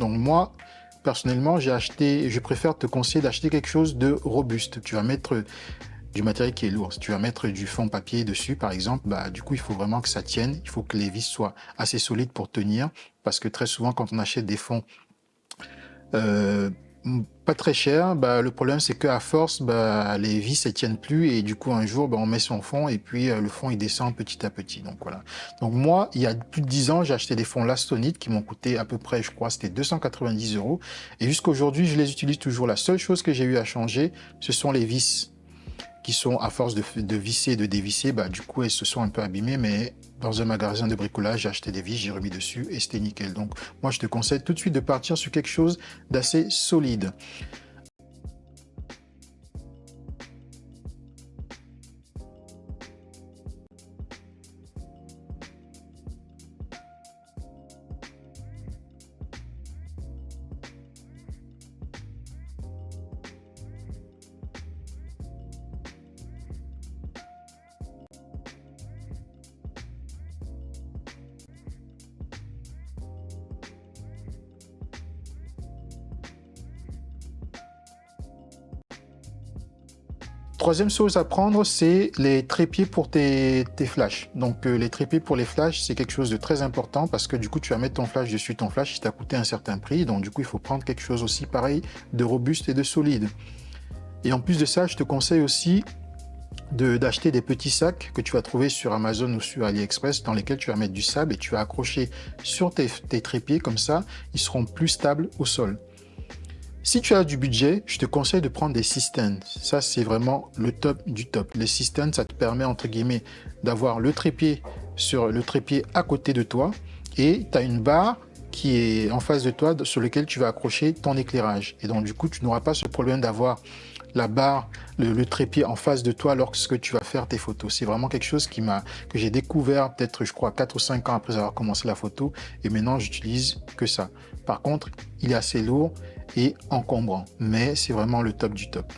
Donc moi, personnellement, je préfère te conseiller d'acheter quelque chose de robuste. Tu vas mettre du matériel qui est lourd. Si tu vas mettre du fond papier dessus, par exemple, bah, du coup, il faut vraiment que ça tienne. Il faut que les vis soient assez solides pour tenir. Parce que très souvent, quand on achète des fonds euh, pas très chers, bah, le problème, c'est qu'à force, bah, les vis, elles tiennent plus. Et du coup, un jour, bah, on met son fond et puis le fond, il descend petit à petit. Donc voilà. Donc moi, il y a plus de 10 ans, j'ai acheté des fonds Lastonite qui m'ont coûté à peu près, je crois, c'était 290 €. Et jusqu'à aujourd'hui, je les utilise toujours. La seule chose que j'ai eu à changer, ce sont les vis qui sont, à force de visser et de dévisser, bah, du coup, elles se sont un peu abîmées, mais dans un magasin de bricolage, j'ai acheté des vis, j'ai remis dessus et c'était nickel. Donc, moi, je te conseille tout de suite de partir sur quelque chose d'assez solide. Troisième chose à prendre, c'est les trépieds pour tes flashs. Donc, les trépieds pour les flashs, c'est quelque chose de très important parce que du coup, tu vas mettre ton flash dessus. Ton flash, il t'a coûté un certain prix. Donc, du coup, il faut prendre quelque chose aussi pareil, de robuste et de solide. Et en plus de ça, je te conseille aussi d'acheter des petits sacs que tu vas trouver sur Amazon ou sur AliExpress dans lesquels tu vas mettre du sable et tu vas accrocher sur tes trépieds. Comme ça, ils seront plus stables au sol. Si tu as du budget, je te conseille de prendre des cistern. Ça, c'est vraiment le top du top. Les cisternes, ça te permet, entre guillemets, d'avoir le trépied à côté de toi et tu as une barre qui est en face de toi sur laquelle tu vas accrocher ton éclairage. Et donc, du coup, tu n'auras pas ce problème d'avoir la barre, le trépied en face de toi lorsque tu vas faire tes photos. C'est vraiment quelque chose que j'ai découvert peut-être, je crois, 4 ou 5 ans après avoir commencé la photo. Et maintenant, j'utilise que ça. Par contre, il est assez lourd et encombrant. Mais c'est vraiment le top du top.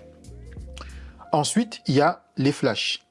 Ensuite, il y a les flashs.